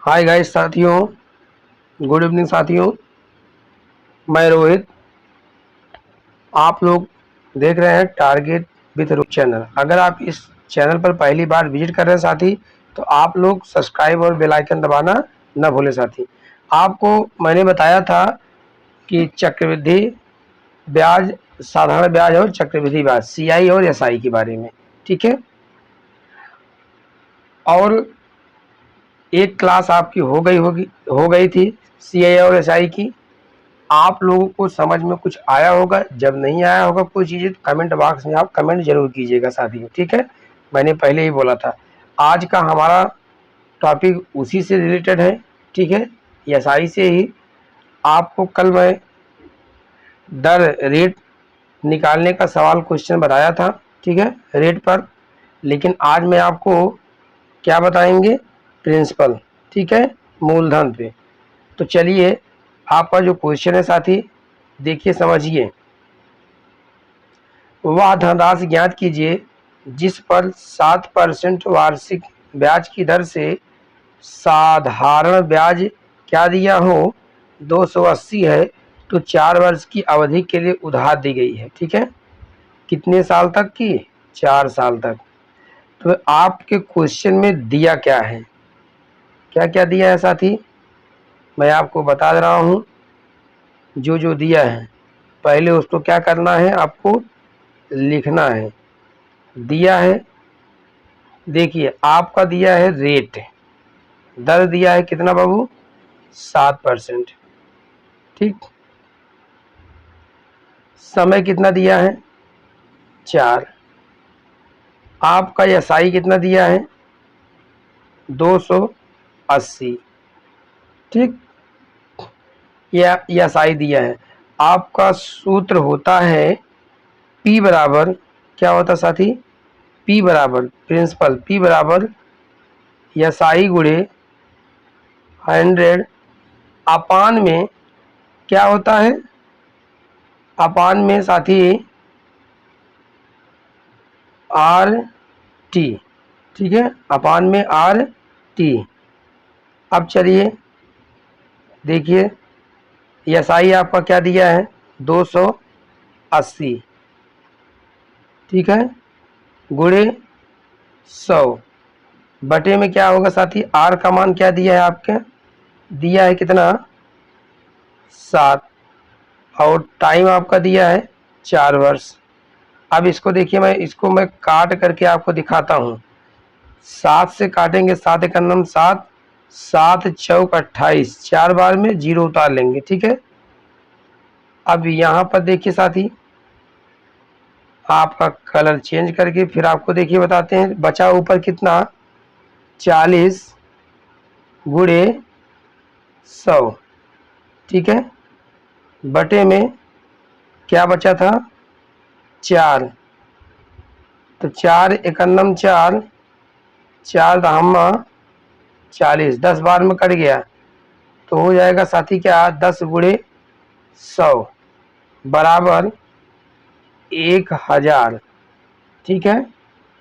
Hi guys साथियों, good evening साथियों। मैं रोहित। आप लोग देख रहे हैं टारगेट विद रोहित चैनल। अगर आप इस चैनल पर पहली बार विजिट कर रहे हैं साथी, तो आप लोग सब्सक्राइब और बेल आइकन दबाना न भूलें साथी। आपको मैंने बताया था कि चक्रवृद्धि ब्याज, साधारण ब्याज और चक्रवृद्धि ब्याज, सीआई और एसआई के बारे में, ठीक है। और एक क्लास आपकी हो गई थी सीआई और एसआई की। आप लोगों को समझ में कुछ आया होगा। जब नहीं आया होगा कोई चीज़, कमेंट बॉक्स में आप कमेंट जरूर कीजिएगा साथियों, ठीक है। मैंने पहले ही बोला था आज का हमारा टॉपिक उसी से रिलेटेड है, ठीक है। एसआई से ही आपको कल मैं दर रेट निकालने का सवाल क्वेश्चन बताया था, ठीक है, रेट पर। लेकिन आज मैं आपको क्या बताएंगे, प्रिंसिपल, ठीक है, मूलधन पे। तो चलिए आपका जो क्वेश्चन है साथी, देखिए समझिए। वह धनराशि ज्ञात कीजिए जिस पर 7% वार्षिक ब्याज की दर से साधारण ब्याज क्या दिया हो, 280 है, तो 4 वर्ष की अवधि के लिए उधार दी गई है, ठीक है। कितने साल तक की? 4 साल तक। तो आपके क्वेश्चन में दिया क्या है, क्या क्या दिया है साथी, मैं आपको बता रहा हूँ। जो जो दिया है पहले उसको क्या करना है, आपको लिखना है। दिया है, देखिए आपका दिया है रेट, दर दिया है कितना बाबू, 7%, ठीक। समय कितना दिया है, 4। आपका एसआई कितना दिया है, 280, ठीक। या एसआई दिया है। आपका सूत्र होता है पी बराबर, क्या होता साथी, पी बराबर प्रिंसिपल, पी बराबर एसआई गुणे 100 अपान में क्या होता है, अपान में साथी आर टी, ठीक है, अपान में आर टी। अब चलिए देखिए, एसआई आपका क्या दिया है, 280, ठीक है, गुणे 100 बटे में क्या होगा साथी, आर का मान क्या दिया है आपके, दिया है कितना, 7, और टाइम आपका दिया है 4 वर्ष। अब इसको देखिए, मैं काट करके आपको दिखाता हूँ। 7 से काटेंगे, 7 एक नम 7, 7 चौक 28, 4 बार में 0 उतार लेंगे, ठीक है। अब यहाँ पर देखिए साथी, आपका कलर चेंज करके फिर आपको देखिए बताते हैं। बचा ऊपर कितना, 40 गुणे 100, ठीक है, बटे में क्या बचा था, 4। तो 4 एकन्नम 4, 4 दहम्मा 40, 10 बार में कट गया, तो हो जाएगा साथी क्या, 10 गुणे 100 बराबर 1000, ठीक है।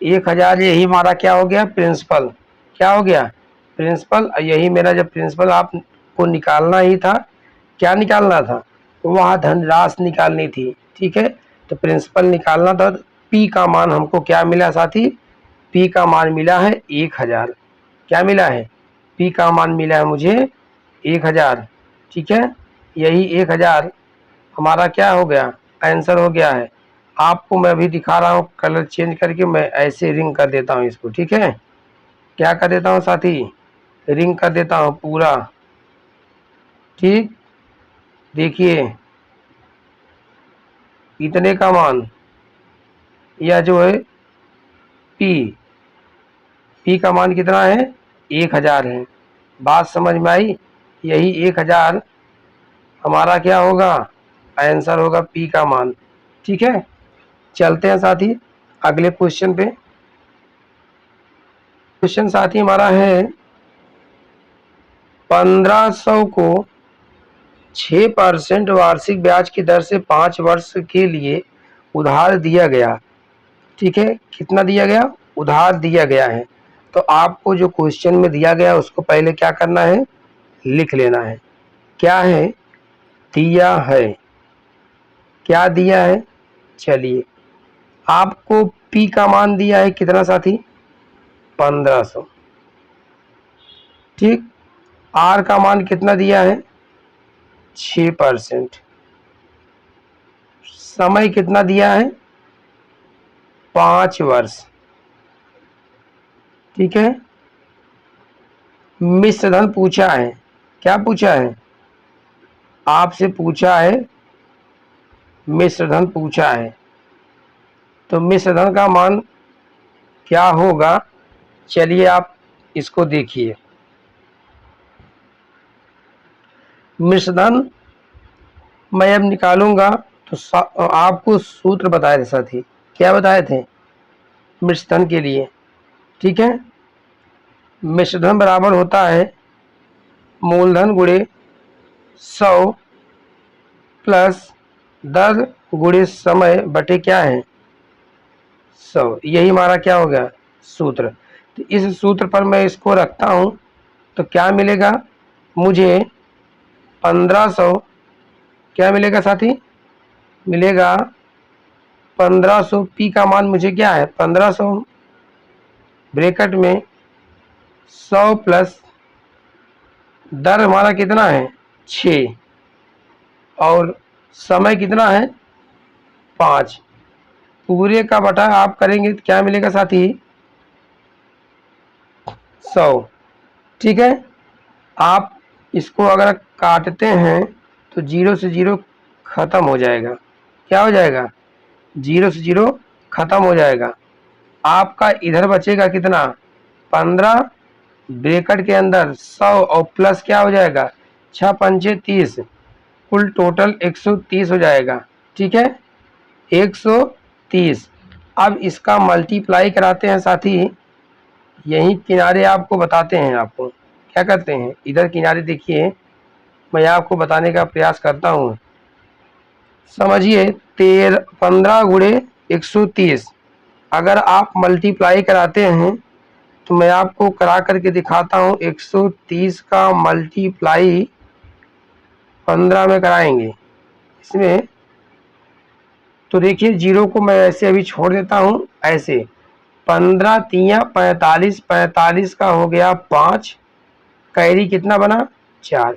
1000 यही हमारा क्या हो गया, प्रिंसिपल। क्या हो गया, प्रिंसिपल। यही मेरा जब प्रिंसिपल आपको निकालना ही था, क्या निकालना था, वहाँ धनराशि निकालनी थी, ठीक है। तो प्रिंसिपल निकालना था। पी का मान हमको क्या मिला साथी, पी का मान मिला है 1000। क्या मिला है, पी का मान मिला है मुझे 1000, ठीक है। यही 1000 हमारा क्या हो गया, आंसर हो गया है। आपको मैं अभी दिखा रहा हूँ, कलर चेंज करके मैं ऐसे रिंग कर देता हूँ इसको, ठीक है। क्या कर देता हूँ साथी, रिंग कर देता हूँ पूरा, ठीक। देखिए इतने का मान, या जो है पी, पी का मान कितना है, 1000 है। बात समझ में आई, यही 1000 हमारा क्या होगा, आंसर होगा, पी का मान, ठीक है। चलते हैं साथी अगले क्वेश्चन पे। क्वेश्चन साथी हमारा है 1500 को 6% वार्षिक ब्याज की दर से 5 वर्ष के लिए उधार दिया गया, ठीक है। कितना दिया गया, उधार दिया गया है। तो आपको जो क्वेश्चन में दिया गया उसको पहले क्या करना है, लिख लेना है। क्या है, दिया है, क्या दिया है, चलिए आपको P का मान दिया है कितना साथी, 1500। ठीक, R का मान कितना दिया है, 6%। समय कितना दिया है, 5 वर्ष। ठीक है, मिश्र धन पूछा है, क्या पूछा है, आपसे पूछा है, मिश्र धन पूछा है। तो मिश्र धन का मान क्या होगा, चलिए आप इसको देखिए। मिश्र धन मैं अब निकालूंगा तो आपको सूत्र बताए थे साथी, क्या बताए थे मिश्र धन के लिए। ठीक है, मिश्र धन बराबर होता है मूलधन गुणे 100 प्लस दर गुणे समय बटे क्या है 100। यही हमारा क्या हो गया सूत्र। तो इस सूत्र पर मैं इसको रखता हूं तो क्या मिलेगा मुझे, 1500 क्या मिलेगा साथी, मिलेगा 1500। पी का मान मुझे क्या है 1500 ब्रैकेट में 100 प्लस दर हमारा कितना है 6 और समय कितना है 5, पूरे का बटा आप करेंगे तो क्या मिलेगा साथी 100। ठीक है, आप इसको अगर काटते हैं तो 0 से 0 खत्म हो जाएगा, क्या हो जाएगा 0 से 0 खत्म हो जाएगा। आपका इधर बचेगा कितना 15 ब्रैकेट के अंदर 100 और प्लस क्या हो जाएगा 6 पंचे 30, कुल टोटल 130 हो जाएगा। ठीक है, 130। अब इसका मल्टीप्लाई कराते हैं साथी, यही किनारे आपको बताते हैं, आपको क्या करते हैं इधर किनारे देखिए, मैं आपको बताने का प्रयास करता हूँ। समझिए 15 गुणे 130 अगर आप मल्टीप्लाई कराते हैं तो मैं आपको करा करके दिखाता हूँ। 130 का मल्टीप्लाई 15 में कराएंगे इसमें, तो देखिए 0 को मैं ऐसे अभी छोड़ देता हूँ ऐसे, 15 तिया 45, 45 का हो गया 5, कैरी कितना बना 4,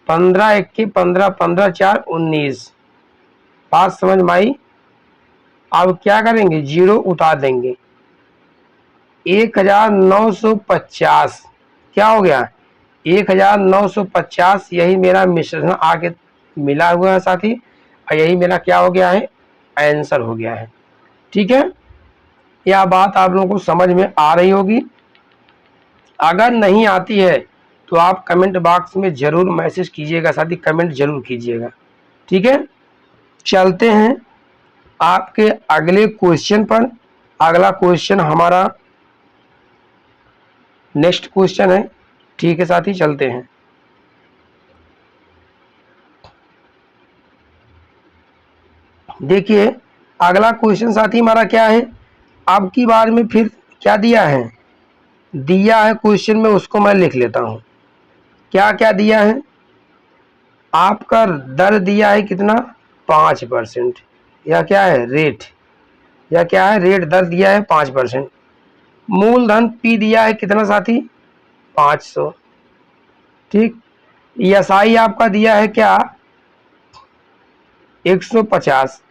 15 इक्की 15, 15 4 19। बात समझ में आई। अब क्या करेंगे 0 उतार देंगे, 1950 क्या हो गया 1950। यही मेरा मिश्रण आगे मिला हुआ है साथी, और यही मेरा क्या हो गया है आंसर हो गया है। ठीक है, यह बात आप लोगों को समझ में आ रही होगी। अगर नहीं आती है तो आप कमेंट बॉक्स में जरूर मैसेज कीजिएगा साथी, कमेंट जरूर कीजिएगा। ठीक है, चलते हैं आपके अगले क्वेश्चन पर। अगला क्वेश्चन हमारा नेक्स्ट क्वेश्चन है। ठीक है साथी, चलते हैं। देखिए अगला क्वेश्चन साथी हमारा क्या है, अब की बार में फिर क्या दिया है, दिया है क्वेश्चन में, उसको मैं लिख लेता हूं। क्या क्या दिया है, आपका दर दिया है कितना 5%, या क्या है रेट, या क्या है रेट, दर दिया है 5%। मूलधन पी दिया है कितना साथी 500। ठीक, एसआई आपका दिया है क्या 150।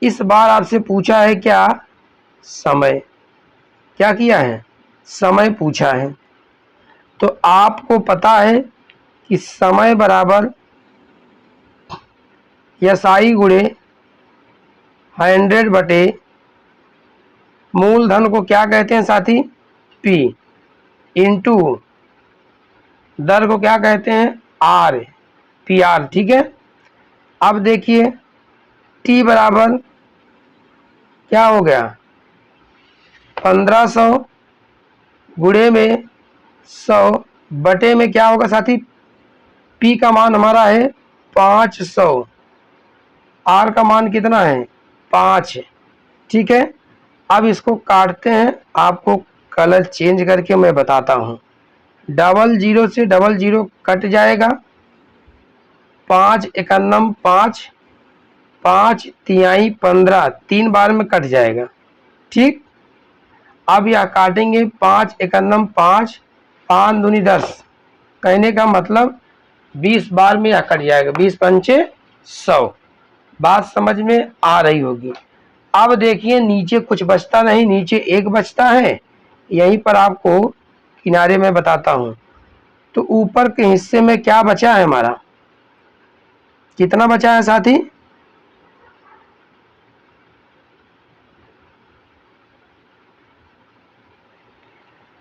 इस बार आपसे पूछा है क्या समय, क्या किया है समय पूछा है। तो आपको पता है कि समय बराबर एसआई गुणे 100 बटे मूलधन को क्या कहते हैं साथी पी, इंटू दर को क्या कहते हैं आर, पी आर। ठीक है, अब देखिए टी बराबर क्या हो गया 1500 गुणे में 100 बटे में क्या होगा साथी, पी का मान हमारा है 500, आर का मान कितना है 5। ठीक है, अब इसको काटते हैं, आपको कलर चेंज करके मैं बताता हूँ। 00 से 00 कट जाएगा, 5 एकन्नम 5, 5 तिहाई 15, 3 बार में कट जाएगा। ठीक, अब यह काटेंगे 5 एकन्नम 5, 5 दूनी 10, कहने का मतलब 20 बार में यह कट जाएगा। 20 पंचे 100। बात समझ में आ रही होगी। अब देखिए नीचे कुछ बचता नहीं, नीचे 1 बचता है। यहीं पर आपको किनारे में बताता हूं। तो ऊपर के हिस्से में क्या बचा है हमारा, कितना बचा है साथी?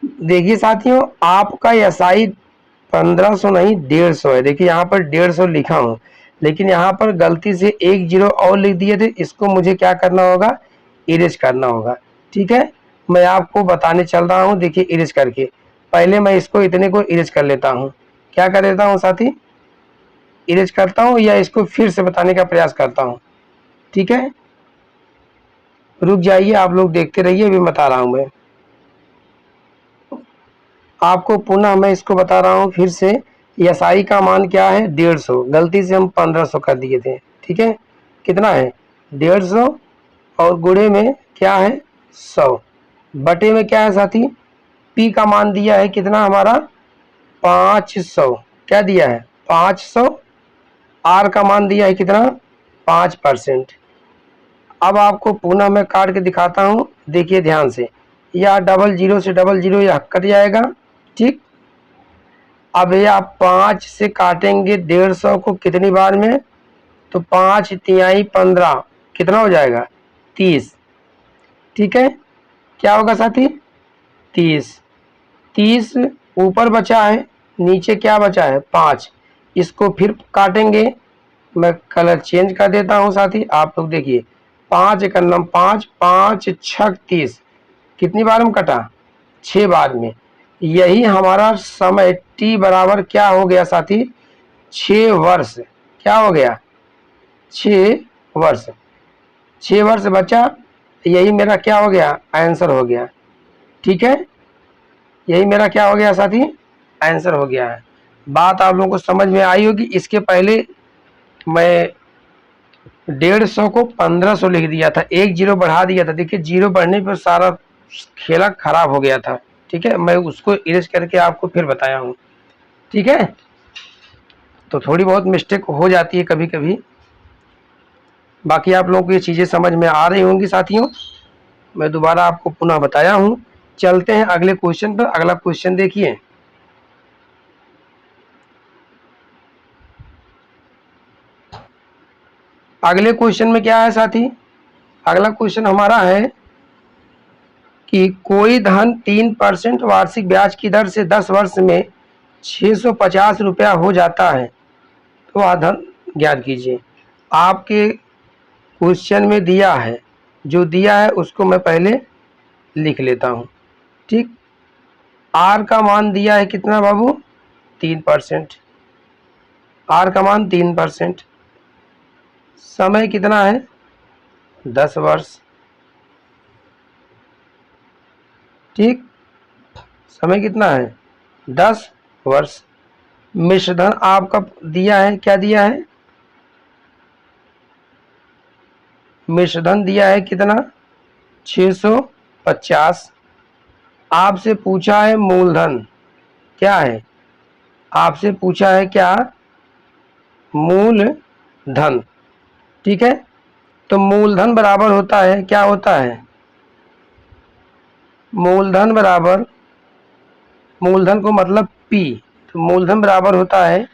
देखिए साथियों, आपका एसआई 1500 नहीं 150 है। देखिए यहाँ पर 150 लिखा हूँ, लेकिन यहाँ पर गलती से 1 जीरो और लिख दिए थे। इसको मुझे क्या करना होगा, इरेज करना होगा। ठीक है, मैं आपको बताने चल रहा हूँ। देखिए इरेज करके, पहले मैं इसको इतने को इरेज कर लेता हूँ। क्या कर लेता हूँ साथी, इरेज करता हूँ या इसको फिर से बताने का प्रयास करता हूँ। ठीक है, रुक जाइए, आप लोग देखते रहिए, अभी बता रहा हूँ मैं आपको। पुनः मैं इसको बता रहा हूँ फिर से। एसआई का मान क्या है, 150। गलती से हम 1500 कर दिए थे। ठीक है, कितना है 150, और गुणे में क्या है 100, बटे में क्या है साथी, पी का मान दिया है कितना हमारा 500। क्या दिया है 500। आर का मान दिया है कितना 5%। अब आपको पुनः मैं काट के दिखाता हूँ, देखिए ध्यान से। यह 00 से 00 यह कट जाएगा। ठीक, अब ये आप 5 से काटेंगे 150 को कितनी बार में, तो 5 तिहाई 15, कितना हो जाएगा 30। ठीक है, क्या होगा साथी 30। 30 ऊपर बचा है, नीचे क्या बचा है 5। इसको फिर काटेंगे, मैं कलर चेंज कर देता हूँ साथी। आप लोग देखिए 5 एकन्नम 5, 5 छक 30, कितनी बार में कटा 6 बार में। यही हमारा समय t बराबर क्या हो गया साथी 6 वर्ष। क्या हो गया 6 वर्ष। 6 वर्ष बचा, यही मेरा क्या हो गया आंसर हो गया। ठीक है, यही मेरा क्या हो गया साथी आंसर हो गया है। बात आप लोगों को समझ में आई होगी। इसके पहले मैं 150 को 1500 लिख दिया था, 1 जीरो बढ़ा दिया था। देखिए जीरो बढ़ने पर सारा खेला खराब हो गया था। ठीक है, मैं उसको इरेज करके आपको फिर बताया हूँ। ठीक है, तो थोड़ी बहुत मिस्टेक हो जाती है कभी कभी। बाकी आप लोगों को ये चीज़ें समझ में आ रही होंगी साथियों। मैं दोबारा आपको पुनः बताया हूँ। चलते हैं अगले क्वेश्चन पर। अगला क्वेश्चन देखिए, अगले क्वेश्चन में क्या है साथी, अगला क्वेश्चन हमारा है कि कोई धन 3% वार्षिक ब्याज की दर से 10 वर्ष में 650 रुपया हो जाता है, तो वह धन ज्ञात कीजिए। आपके क्वेश्चन में दिया है, जो दिया है उसको मैं पहले लिख लेता हूँ। ठीक, आर का मान दिया है कितना बाबू 3%। आर का मान 3%। समय कितना है 10 वर्ष। ठीक, समय कितना है 10 वर्ष। मिश्रधन आपका दिया है, क्या दिया है मिश्रधन दिया है कितना 650। आपसे पूछा है मूलधन, क्या है आपसे पूछा है क्या मूलधन। ठीक है, तो मूलधन बराबर होता है, क्या होता है मूलधन बराबर, मूलधन को मतलब P, तो मूलधन बराबर होता है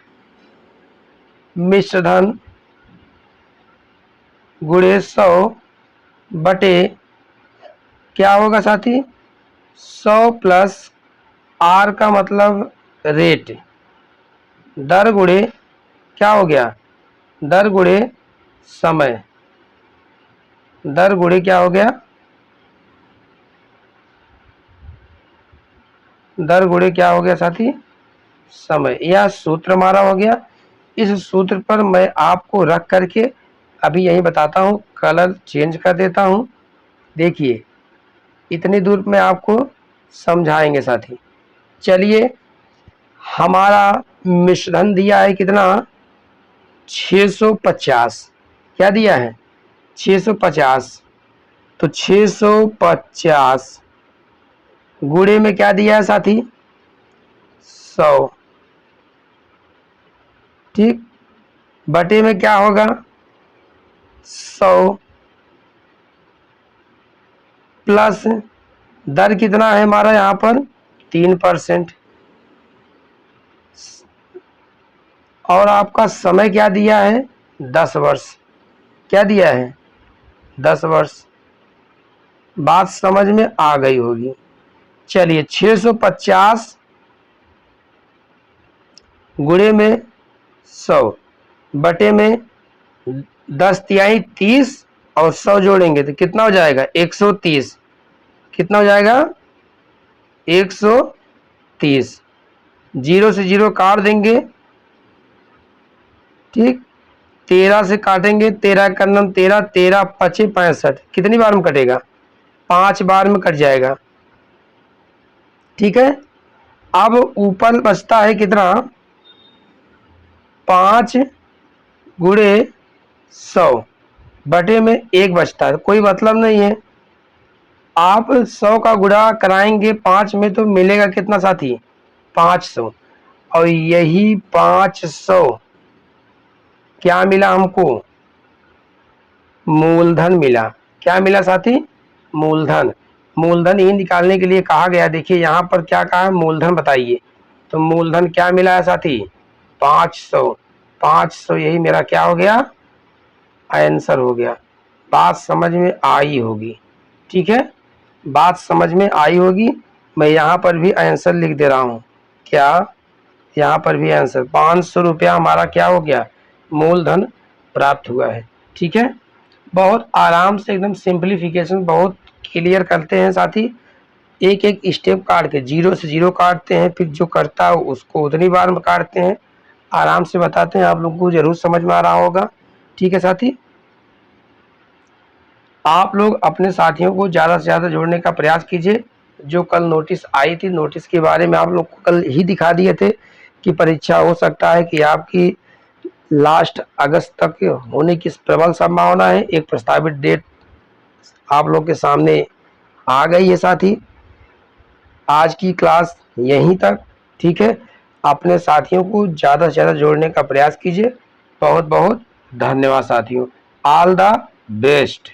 मिश्रधन गुणे 100 बटे क्या होगा साथी 100 प्लस आर का मतलब रेट, दर गुणे क्या हो गया दर गुणे समय, दर गुणे क्या हो गया दर गुणे क्या हो गया साथी समय। यह सूत्र हमारा हो गया। इस सूत्र पर मैं आपको रख करके अभी यही बताता हूँ, कलर चेंज कर देता हूँ। देखिए इतनी दूर में आपको समझाएंगे साथी। चलिए, हमारा मिश्रधन दिया है कितना, 650। क्या दिया है, 650। तो 650 गुणे में क्या दिया है साथी, 100। ठीक, बटे में क्या होगा, 100 प्लस दर कितना है हमारा यहाँ पर, 3%। और आपका समय क्या दिया है, 10 वर्ष। क्या दिया है, 10 वर्ष। बात समझ में आ गई होगी। चलिए, 650 गुणे में 100 बटे में 10 तिहाई 30 और 100 जोड़ेंगे तो कितना हो जाएगा, 130। कितना हो जाएगा, 130। 0 से 0 काट देंगे। ठीक, 13 से काटेंगे, 13 का नम 13, 13 पचे 65। कितनी बार में कटेगा, 5 बार में कट जाएगा। ठीक है, अब ऊपर बचता है कितना, 5 गुणे 100 बटे में 1 बचता है। कोई मतलब नहीं है, आप 100 का गुणा कराएंगे 5 में तो मिलेगा कितना साथी, 500। और यही 500 क्या मिला हमको, मूलधन मिला। क्या मिला साथी, मूलधन। मूलधन ही निकालने के लिए कहा गया। देखिए यहाँ पर क्या कहा है, मूलधन बताइए। तो मूलधन क्या मिला है साथी, 500। 500 यही मेरा क्या हो गया, आंसर हो गया। बात समझ में आई होगी। ठीक है, बात समझ में आई होगी। मैं यहाँ पर भी आंसर लिख दे रहा हूँ। क्या, यहाँ पर भी आंसर 500 रुपया हमारा क्या हो गया, मूलधन प्राप्त हुआ है। ठीक है, बहुत आराम से एकदम सिंप्लीफिकेशन बहुत क्लियर करते हैं साथी। एक एक स्टेप काट के 0 से 0 काटते हैं, फिर जो करता है उसको उतनी बार में काटते हैं। आराम से बताते हैं, आप लोगों को जरूर समझ में आ रहा होगा। ठीक है साथी, आप लोग अपने साथियों को ज़्यादा से ज़्यादा जोड़ने का प्रयास कीजिए। जो कल नोटिस आई थी, नोटिस के बारे में आप लोग को कल ही दिखा दिए थे कि परीक्षा हो सकता है कि आपकी लास्ट अगस्त तक होने की प्रबल संभावना है। एक प्रस्तावित डेट आप लोग के सामने आ गई है साथी। आज की क्लास यहीं तक। ठीक है, अपने साथियों को ज़्यादा से ज़्यादा जोड़ने का प्रयास कीजिए। बहुत बहुत धन्यवाद साथियों, ऑल द बेस्ट।